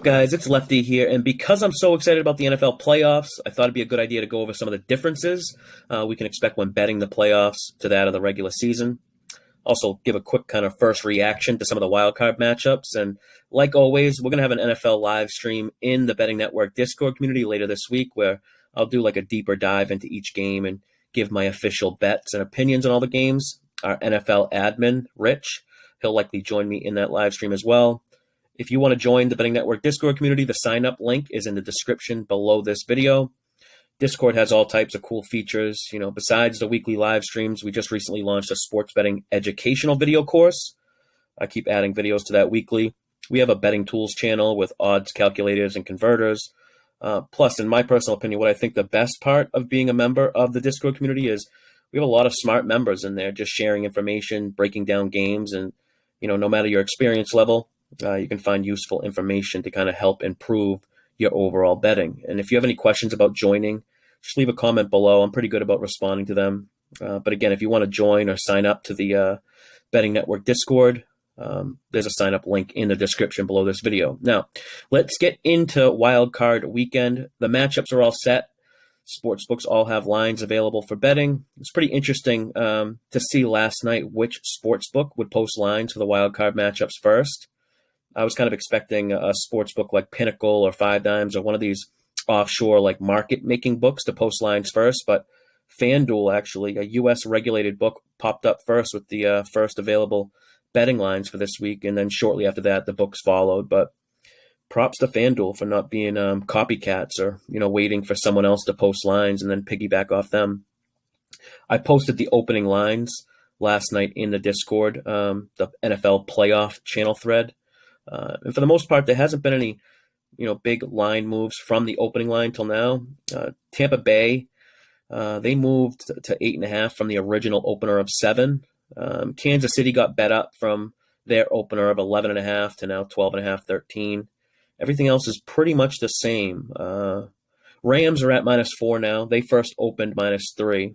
guys? It's Lefty here, and because I'm so excited about the NFL playoffs, I thought it'd be a good idea to go over some of the differences we can expect when betting the playoffs to that of the regular season. Also, give a quick kind of first reaction to some of the wildcard matchups, and like always, we're going to have an NFL live stream in the Betting Network Discord community later this week where I'll do like a deeper dive into each game and give my official bets and opinions on all the games. Our NFL admin, Rich, he'll likely join me in that live stream as well. If you want to join the Betting Network Discord community, the sign-up link is in the description below this video. Discord has all types of cool features. Besides the weekly live streams, we just recently launched a sports betting educational video course. I keep adding videos to that weekly. We have a betting tools channel with odds calculators and converters. Plus, in my personal opinion, what I think the best part of being a member of the Discord community is we have a lot of smart members in there just sharing information, breaking down games, and no matter your experience level, you can find useful information to kind of help improve your overall betting. And if you have any questions about joining, just leave a comment below. I'm pretty good about responding to them. But again, if you want to join or sign up to the Betting Network Discord, there's a sign up link in the description below this video. Now, let's get into Wildcard Weekend. The matchups are all set. Sportsbooks all have lines available for betting. It's pretty interesting to see last night which sportsbook would post lines for the wildcard matchups first. I was kind of expecting a sports book like Pinnacle or Five Dimes or one of these offshore like market making books to post lines first, but FanDuel, actually, a U.S. regulated book, popped up first with the first available betting lines for this week, and then shortly after that, the books followed. But props to FanDuel for not being copycats or waiting for someone else to post lines and then piggyback off them. I posted the opening lines last night in the Discord, the NFL playoff channel thread. And for the most part, there hasn't been any, big line moves from the opening line till now. Tampa Bay, they moved to 8.5 from the original opener of 7. Kansas City got bet up from their opener of 11.5 to now 12.5, 13. Everything else is pretty much the same. Rams are at -4 now. They first opened -3.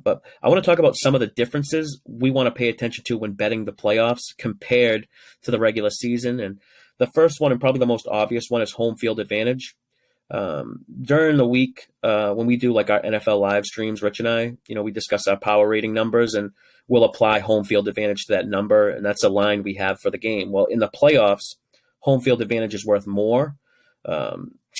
But I want to talk about some of the differences we want to pay attention to when betting the playoffs compared to the regular season. And the first one, and probably the most obvious one, is home field advantage. During the week, when we do like our NFL live streams, Rich and I, we discuss our power rating numbers and we'll apply home field advantage to that number. And that's a line we have for the game. Well, in the playoffs, home field advantage is worth more.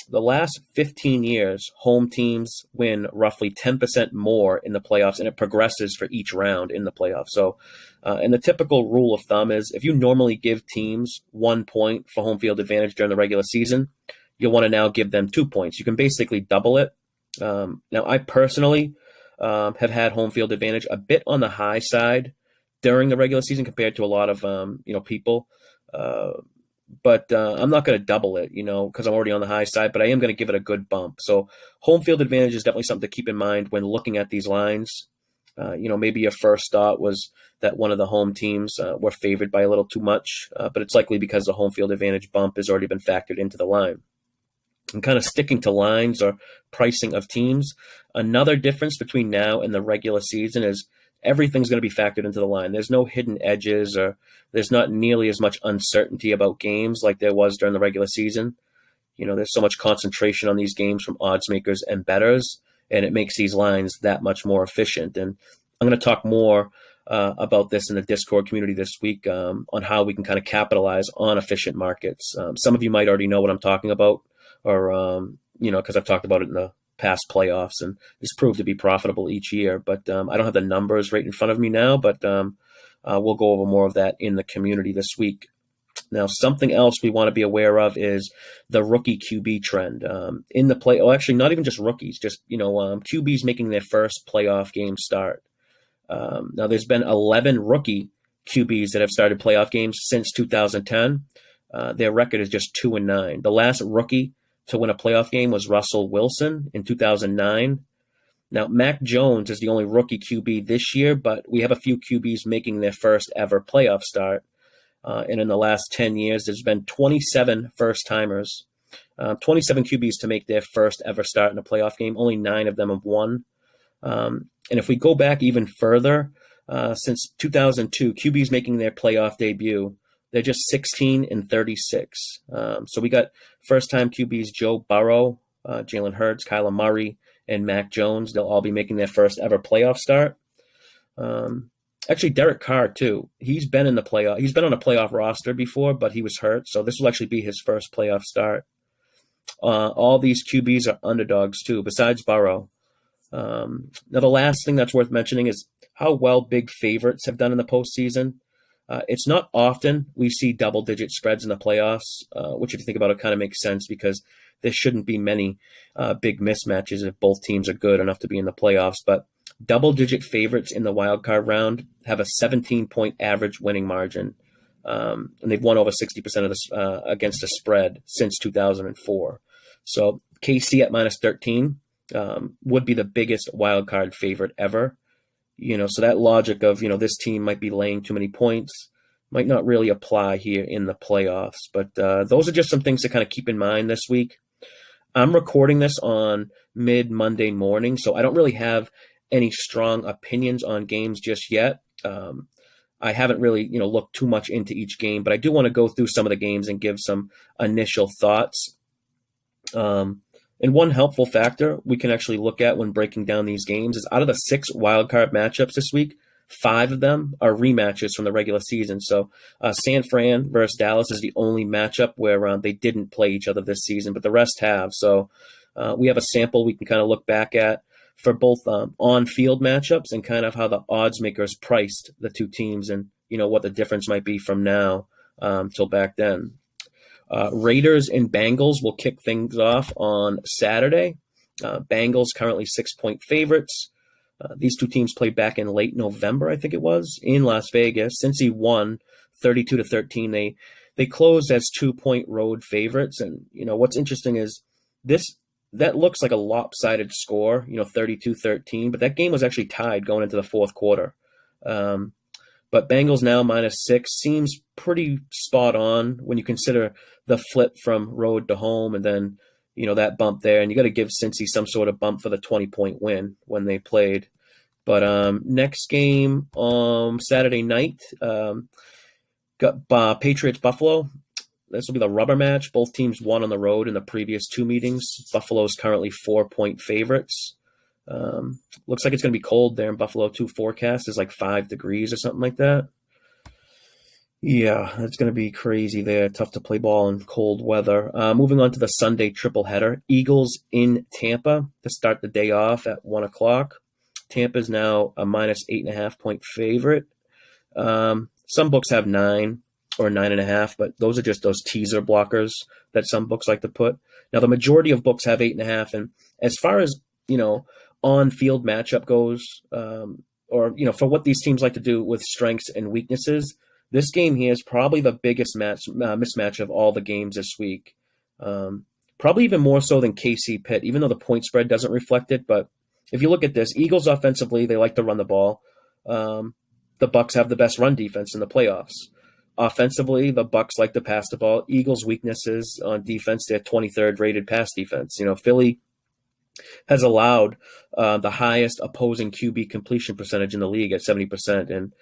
The last 15 years, home teams win roughly 10% more in the playoffs, and it progresses for each round in the playoffs. So, and the typical rule of thumb is if you normally give teams 1 point for home field advantage during the regular season, you'll want to now give them 2 points. You can basically double it. Now, I personally have had home field advantage a bit on the high side during the regular season compared to a lot of people. But I'm not going to double it, because I'm already on the high side, but I am going to give it a good bump. So home field advantage is definitely something to keep in mind when looking at these lines. Maybe your first thought was that one of the home teams were favored by a little too much, but it's likely because the home field advantage bump has already been factored into the line. And kind of sticking to lines or pricing of teams, another difference between now and the regular season is everything's going to be factored into the line. There's no hidden edges, or there's not nearly as much uncertainty about games like there was during the regular season. There's so much concentration on these games from odds makers and bettors, and it makes these lines that much more efficient. And I'm going to talk more about this in the Discord community this week on how we can kind of capitalize on efficient markets. Some of you might already know what I'm talking about, or, because I've talked about it in the past playoffs, and it's proved to be profitable each year. But I don't have the numbers right in front of me now, but we'll go over more of that in the community this week. Now, something else we want to be aware of is the rookie QB trend in the play. Oh, actually, not even just rookies, just QBs making their first playoff game start. Now, there's been 11 rookie QBs that have started playoff games since 2010. Their record is just 2-9. The last rookie to win a playoff game was Russell Wilson in 2009. Now, Mac Jones is the only rookie QB this year, but we have a few QBs making their first ever playoff start. And in the last 10 years, there's been 27 first-timers, 27 QBs to make their first ever start in a playoff game. Only 9 of them have won. And if we go back even further, since 2002, QBs making their playoff debut, They're just 16-36. So we got first-time QBs Joe Burrow, Jalen Hurts, Kyler Murray, and Mac Jones. They'll all be making their first ever playoff start. Actually, Derek Carr, too. He's been in the playoff. He's been on a playoff roster before, but he was hurt. So this will actually be his first playoff start. All these QBs are underdogs, too, besides Burrow. Now, the last thing that's worth mentioning is how well big favorites have done in the postseason. It's not often we see double-digit spreads in the playoffs, which, if you think about it, kind of makes sense because there shouldn't be many big mismatches if both teams are good enough to be in the playoffs. But double-digit favorites in the wildcard round have a 17-point average winning margin, and they've won over 60% of this against the spread since 2004. So KC at minus 13 would be the biggest wildcard favorite ever. So that logic of, this team might be laying too many points might not really apply here in the playoffs. But those are just some things to kind of keep in mind this week. I'm recording this on mid-Monday morning, so I don't really have any strong opinions on games just yet. I haven't really, looked too much into each game, but I do want to go through some of the games and give some initial thoughts. And one helpful factor we can actually look at when breaking down these games is out of the 6 wildcard matchups this week, 5 of them are rematches from the regular season. So San Fran versus Dallas is the only matchup where they didn't play each other this season, but the rest have. So we have a sample we can kind of look back at for both on-field matchups and kind of how the odds makers priced the two teams and, what the difference might be from now till back then. Raiders and Bengals will kick things off on Saturday. Bengals currently 6-point favorites. These two teams played back in late November, I think it was, in Las Vegas. Cincy won 32-13. They closed as 2-point road favorites. And, what's interesting is that looks like a lopsided score, 32-13, but that game was actually tied going into the fourth quarter. But Bengals now -6 seems pretty spot on when you consider the flip from road to home and then, that bump there. And you got to give Cincy some sort of bump for the 20-point win when they played. But next game on Saturday night, got Patriots Buffalo. This will be the rubber match. Both teams won on the road in the previous 2 meetings. Buffalo's currently 4-point favorites. Looks like it's going to be cold there in Buffalo too. Forecast is like 5 degrees or something like that. Yeah, it's going to be crazy there. Tough to play ball in cold weather. Moving on to the Sunday triple header. Eagles in Tampa to start the day off at 1 o'clock. Tampa's now a -8.5 point favorite. Some books have 9 or 9.5, but those are just those teaser blockers that some books like to put. Now, the majority of books have 8.5. And as far as, on-field matchup goes, or, for what these teams like to do with strengths and weaknesses, this game here is probably the biggest mismatch of all the games this week. Probably even more so than KC Pitt, even though the point spread doesn't reflect it. But if you look at this, Eagles offensively, they like to run the ball. The Bucs have the best run defense in the playoffs. Offensively, the Bucs like to pass the ball. Eagles' weaknesses on defense, they're 23rd rated pass defense. Philly has allowed the highest opposing QB completion percentage in the league at 70%. And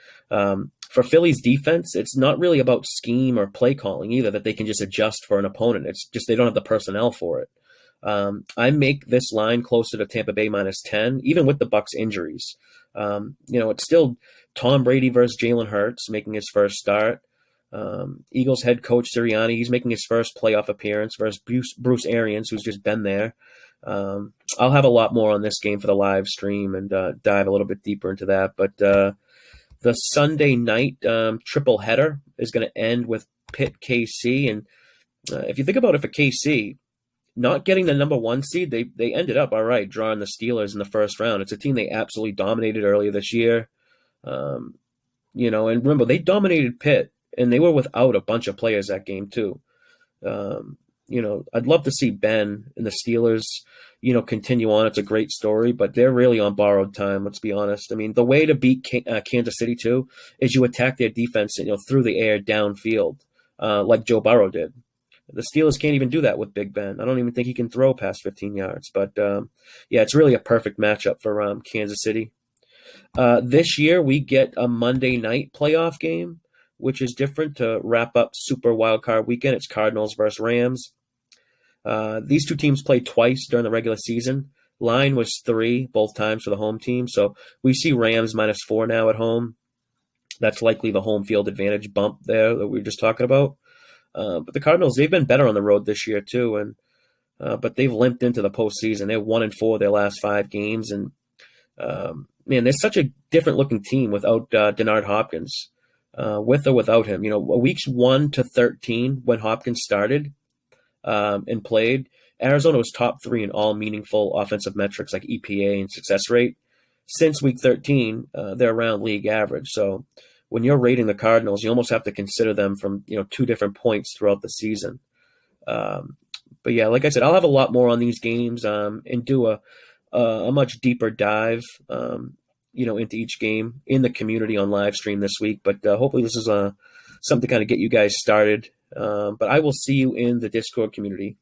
for Philly's defense, it's not really about scheme or play calling either, that they can just adjust for an opponent. It's just they don't have the personnel for it. I make this line closer to Tampa Bay -10, even with the Bucs injuries. It's still Tom Brady versus Jalen Hurts making his first start. Eagles head coach Sirianni, he's making his first playoff appearance versus Bruce Arians, who's just been there. I'll have a lot more on this game for the live stream and dive a little bit deeper into that. But the Sunday night triple header is going to end with Pitt KC. And if you think about it for KC, not getting the number 1 seed, they ended up all right, drawing the Steelers in the first round. It's a team they absolutely dominated earlier this year. And remember, they dominated Pitt, and they were without a bunch of players that game too. I'd love to see Ben and the Steelers, continue on. It's a great story, but they're really on borrowed time. Let's be honest. I mean, the way to beat Kansas City too is you attack their defense, through the air downfield, like Joe Burrow did. The Steelers can't even do that with Big Ben. I don't even think he can throw past 15 yards. But it's really a perfect matchup for Kansas City. This year we get a Monday night playoff game which is different to wrap up Super Wildcard Weekend. It's Cardinals versus Rams. These two teams played twice during the regular season. Line was 3 both times for the home team. So we see Rams -4 now at home. That's likely the home field advantage bump there that we were just talking about. But the Cardinals, they've been better on the road this year too, and but they've limped into the postseason. They're 1-4 their last 5 games, and man, they're such a different looking team without Denard Hopkins. With or without him, weeks 1 to 13 when Hopkins started and played, Arizona was top 3 in all meaningful offensive metrics like EPA and success rate. Since week 13, they're around league average. So when you're rating the Cardinals, you almost have to consider them from 2 different points throughout the season. But yeah, like I said, I'll have a lot more on these games and do a much deeper dive, into each game in the community on live stream this week. But hopefully this is something to kind of get you guys started. But I will see you in the Discord community.